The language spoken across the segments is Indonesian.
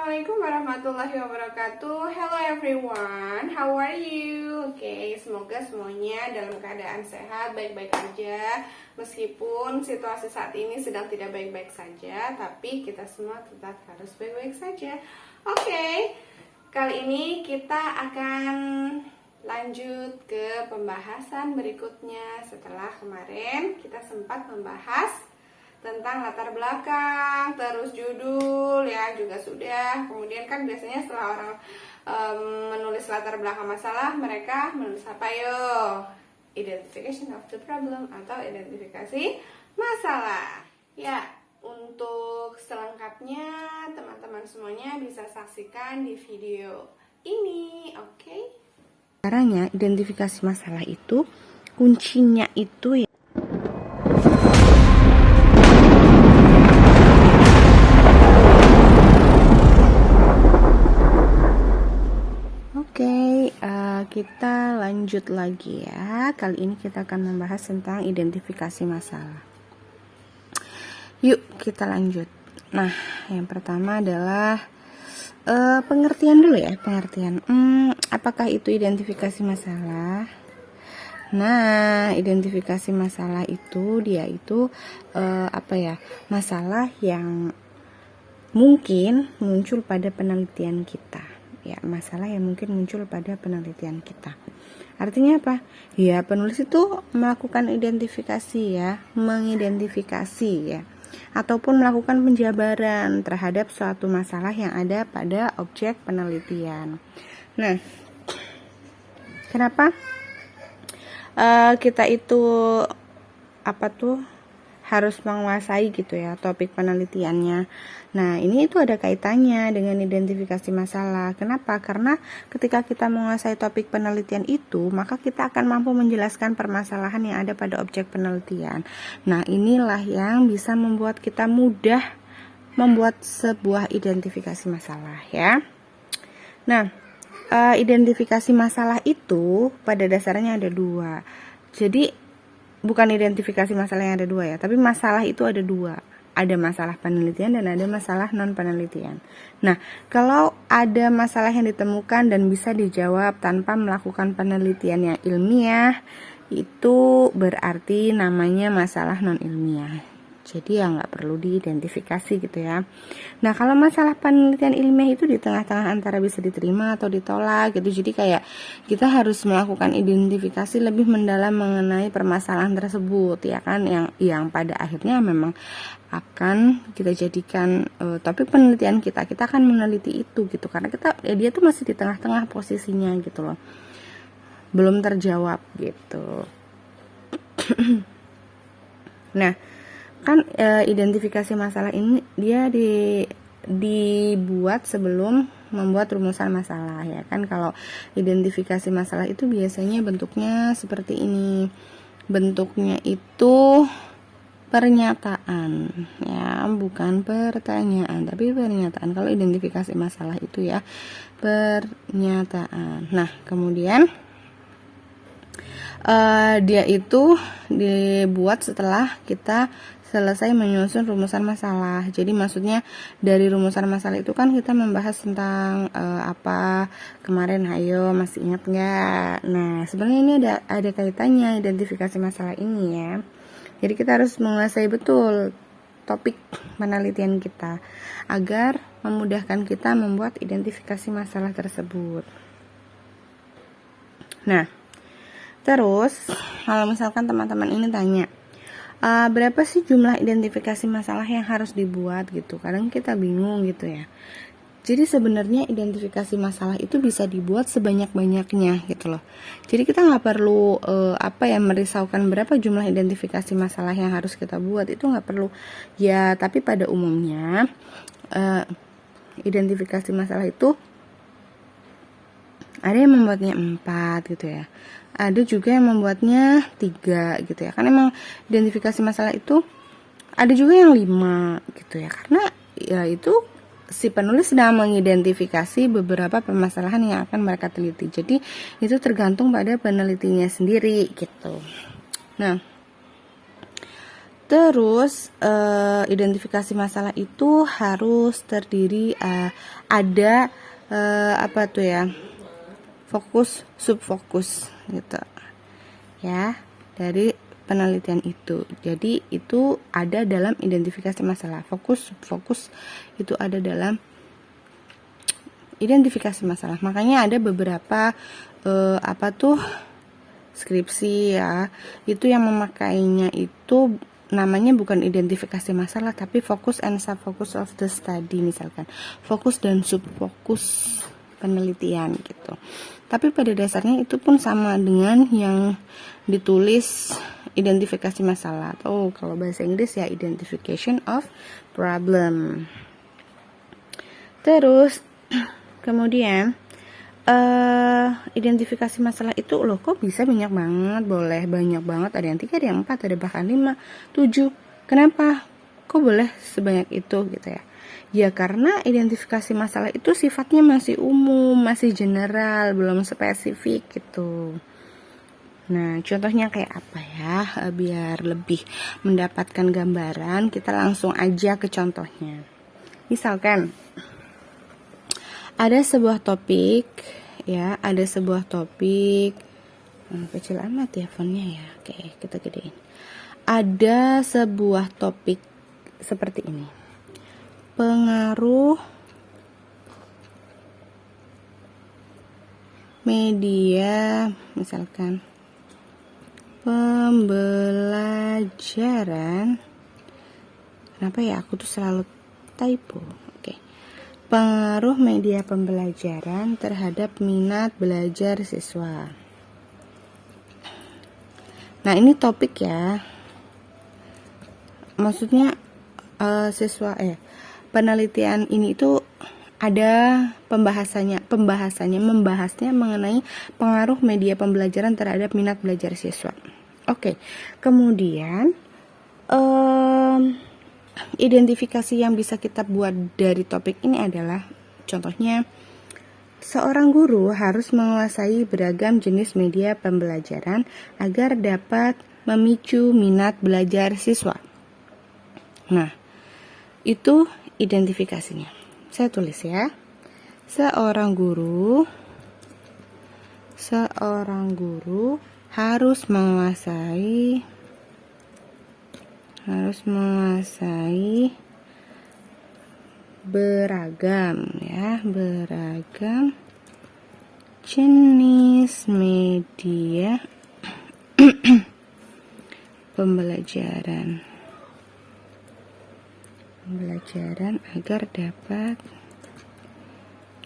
Assalamualaikum warahmatullahi wabarakatuh. Hello everyone, how are you? Oke, semoga semuanya dalam keadaan sehat, baik-baik aja. Meskipun situasi saat ini sedang tidak baik-baik saja, tapi kita semua tetap harus baik-baik saja. Oke, kali ini kita akan lanjut ke pembahasan berikutnya. Setelah kemarin kita sempat membahas tentang latar belakang, terus judul ya juga sudah. Kemudian kan biasanya setelah orang menulis latar belakang masalah, mereka menulis apa yo? Identification of the problem atau identifikasi masalah. Ya, untuk selengkapnya teman-teman semuanya bisa saksikan di video ini, oke? Caranya identifikasi masalah itu kuncinya itu ya. Kita lanjut lagi ya. Kali ini kita akan membahas tentang identifikasi masalah. Yuk kita lanjut. Nah, yang pertama adalah pengertian dulu ya. Pengertian. Apakah itu identifikasi masalah? Nah, identifikasi masalah itu dia itu masalah yang mungkin muncul pada penelitian kita. Ya, masalah yang mungkin muncul pada penelitian kita. Artinya apa? Ya, penulis itu melakukan identifikasi ya, mengidentifikasi ya, ataupun melakukan penjabaran terhadap suatu masalah yang ada pada objek penelitian. Nah, kenapa kita itu harus menguasai gitu ya topik penelitiannya. Nah, ini itu ada kaitannya dengan identifikasi masalah. Kenapa? Karena ketika kita menguasai topik penelitian itu, maka kita akan mampu menjelaskan permasalahan yang ada pada objek penelitian. Nah, inilah yang bisa membuat kita mudah membuat sebuah identifikasi masalah ya. Nah, identifikasi masalah itu pada dasarnya ada dua. Jadi bukan identifikasi masalah yang ada dua ya, tapi masalah itu ada dua. Ada masalah penelitian dan ada masalah non penelitian. Nah, kalau ada masalah yang ditemukan dan bisa dijawab tanpa melakukan penelitian yang ilmiah, itu berarti namanya masalah non ilmiah. Jadi ya nggak perlu diidentifikasi gitu ya. Nah, kalau masalah penelitian ilmiah itu di tengah-tengah antara bisa diterima atau ditolak gitu. Jadi kayak kita harus melakukan identifikasi lebih mendalam mengenai permasalahan tersebut ya kan, yang pada akhirnya memang akan kita jadikan topik penelitian kita. Kita akan meneliti itu gitu karena dia tuh masih di tengah-tengah posisinya gitu loh. Belum terjawab gitu. Nah, kan identifikasi masalah ini dia dibuat sebelum membuat rumusan masalah ya kan. Kalau identifikasi masalah itu biasanya bentuknya seperti ini. Bentuknya itu pernyataan ya, bukan pertanyaan tapi pernyataan. Kalau identifikasi masalah itu ya pernyataan. Nah, kemudian dia itu dibuat setelah kita selesai menyusun rumusan masalah. Jadi maksudnya dari rumusan masalah itu kan kita membahas tentang apa kemarin, ayo masih ingat nggak? Nah, sebenarnya ini ada kaitannya identifikasi masalah ini ya. Jadi kita harus menguasai betul topik penelitian kita agar memudahkan kita membuat identifikasi masalah tersebut. Nah, terus kalau misalkan teman-teman ini tanya, berapa sih jumlah identifikasi masalah yang harus dibuat gitu? Kadang kita bingung gitu ya. Jadi sebenarnya identifikasi masalah itu bisa dibuat sebanyak-banyaknya gitu loh. Jadi kita nggak perlu merisaukan berapa jumlah identifikasi masalah yang harus kita buat, itu nggak perlu. Ya, tapi pada umumnya identifikasi masalah itu ada yang membuatnya 4 gitu ya. Ada juga yang membuatnya 3 gitu ya. Kan emang identifikasi masalah itu ada juga yang 5 gitu ya. Karena ya itu si penulis sedang mengidentifikasi beberapa permasalahan yang akan mereka teliti. Jadi itu tergantung pada penelitinya sendiri gitu. Nah, Terus identifikasi masalah itu harus terdiri ada apa tuh ya, fokus subfokus gitu ya dari penelitian itu. Jadi itu ada dalam identifikasi masalah. Fokus subfokus itu ada dalam identifikasi masalah. Makanya ada beberapa apa tuh skripsi ya, itu yang memakainya itu namanya bukan identifikasi masalah tapi fokus and subfocus of the study, misalkan fokus dan subfokus penelitian gitu. Tapi pada dasarnya itu pun sama dengan yang ditulis identifikasi masalah, atau kalau bahasa Inggris ya identification of problem. Terus kemudian identifikasi masalah itu loh kok bisa banyak banget, boleh banyak banget, ada yang 3, ada yang 4, ada bahkan 5, 7. Kenapa kok boleh sebanyak itu gitu ya? Ya karena identifikasi masalah itu sifatnya masih umum, masih general, belum spesifik gitu. Nah, contohnya kayak apa ya? Biar lebih mendapatkan gambaran, kita langsung aja ke contohnya. Misalkan ada sebuah topik ya, ada sebuah topik kecil amat ya fontnya ya. Oke, kita gedein. Ada sebuah topik seperti ini. Pengaruh media, misalkan pembelajaran. Kenapa ya aku tuh selalu typo? Oke. Pengaruh media pembelajaran terhadap minat belajar siswa. Nah, ini topik ya. Maksudnya penelitian ini itu ada membahasnya mengenai pengaruh media pembelajaran terhadap minat belajar siswa. Oke. Kemudian identifikasi yang bisa kita buat dari topik ini adalah, contohnya, seorang guru harus menguasai beragam jenis media pembelajaran agar dapat memicu minat belajar siswa. Nah, itu identifikasinya. Saya tulis ya. Seorang guru harus menguasai beragam jenis media pembelajaran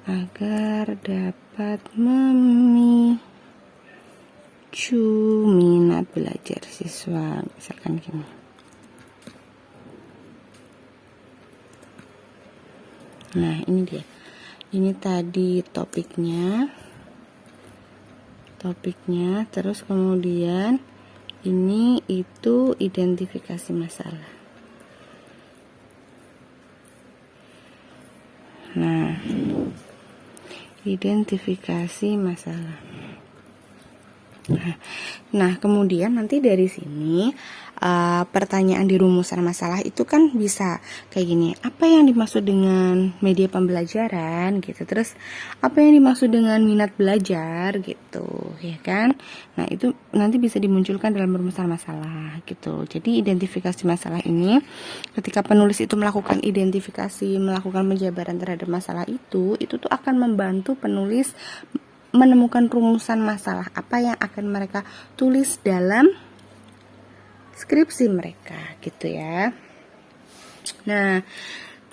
agar dapat memicu minat belajar siswa, misalkan gini. Nah, ini dia. Ini tadi topiknya, terus kemudian ini itu identifikasi masalah. Nah, identifikasi masalah. Nah, kemudian nanti dari sini pertanyaan di rumusan masalah itu kan bisa kayak gini. Apa yang dimaksud dengan media pembelajaran gitu. Terus apa yang dimaksud dengan minat belajar gitu, ya kan? Nah, itu nanti bisa dimunculkan dalam rumusan masalah gitu. Jadi identifikasi masalah ini ketika penulis itu melakukan penjabaran terhadap masalah itu tuh akan membantu penulis menemukan rumusan masalah apa yang akan mereka tulis dalam skripsi mereka gitu ya. Nah,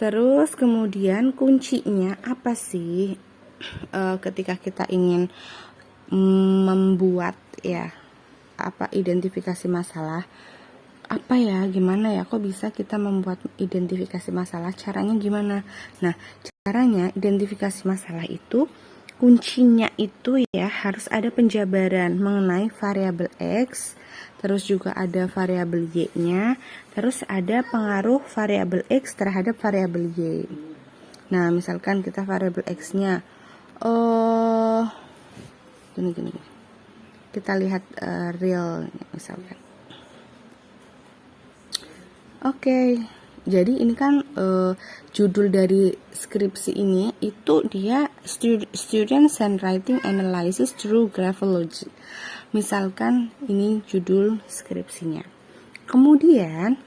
terus kemudian kuncinya apa sih ketika kita ingin membuat ya identifikasi masalah? Apa ya, gimana ya, kok bisa kita membuat identifikasi masalah, caranya gimana? Nah, caranya identifikasi masalah itu kuncinya itu ya harus ada penjabaran mengenai variabel X, terus juga ada variabel Y-nya, terus ada pengaruh variabel X terhadap variabel Y. Nah, misalkan kita variabel X-nya gini. Kita lihat real misalkan. Oke, jadi ini kan judul dari skripsi ini itu dia Students Handwriting Analysis Through Graphology. Misalkan ini judul skripsinya. Kemudian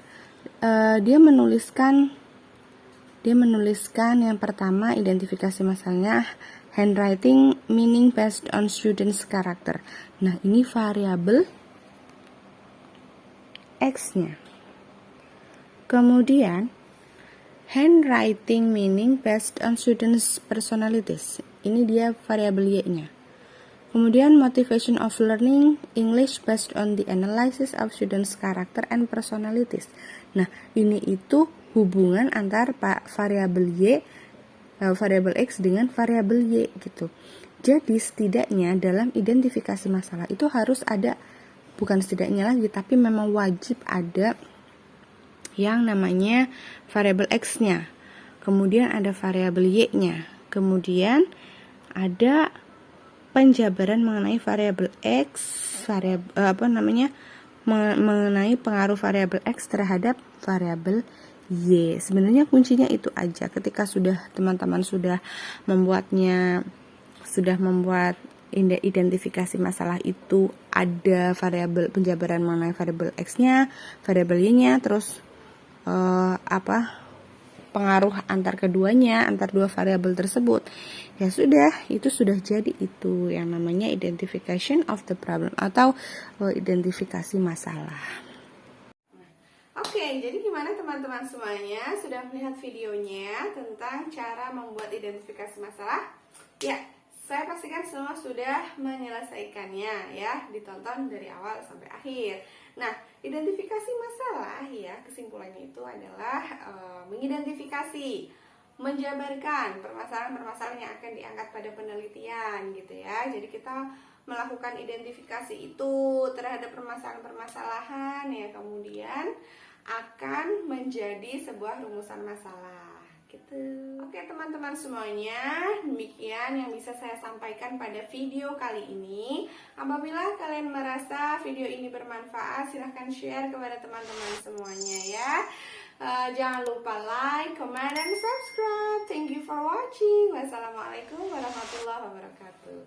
dia menuliskan yang pertama identifikasi masalahnya handwriting meaning based on students character. Nah, ini variabel X-nya. Kemudian handwriting meaning based on students personalities. Ini dia variabel Y-nya. Kemudian motivation of learning English based on the analysis of students character and personalities. Nah, ini itu hubungan antar variabel Y, variabel X dengan variabel Y gitu. Jadi setidaknya dalam identifikasi masalah itu harus ada, bukan setidaknya lagi, tapi memang wajib ada yang namanya variabel X-nya. Kemudian ada variabel Y-nya. Kemudian ada penjabaran mengenai variabel X, mengenai pengaruh variabel X terhadap variabel Y. Sebenarnya kuncinya itu aja. Ketika teman-teman sudah membuat identifikasi masalah itu, ada variabel penjabaran mengenai variabel X-nya, variabel Y-nya, terus pengaruh antar keduanya, antar dua variabel tersebut. Ya sudah, itu sudah jadi itu yang namanya identification of the problem atau identifikasi masalah. Oke, jadi gimana teman-teman semuanya? Sudah melihat videonya tentang cara membuat identifikasi masalah? Ya, saya pastikan semua sudah menyelesaikannya ya, ditonton dari awal sampai akhir. Nah, identifikasi masalah ya, kesimpulannya itu adalah mengidentifikasi, menjabarkan permasalahan-permasalahan yang akan diangkat pada penelitian gitu ya. Jadi kita melakukan identifikasi itu terhadap permasalahan-permasalahan ya, kemudian akan menjadi sebuah rumusan masalah gitu. Oke teman-teman semuanya, demikian yang bisa saya sampaikan pada video kali ini. Apabila kalian merasa video ini bermanfaat, silahkan share kepada teman-teman semuanya ya. Jangan lupa like, comment, dan subscribe. Thank you for watching. Wassalamualaikum warahmatullahi wabarakatuh.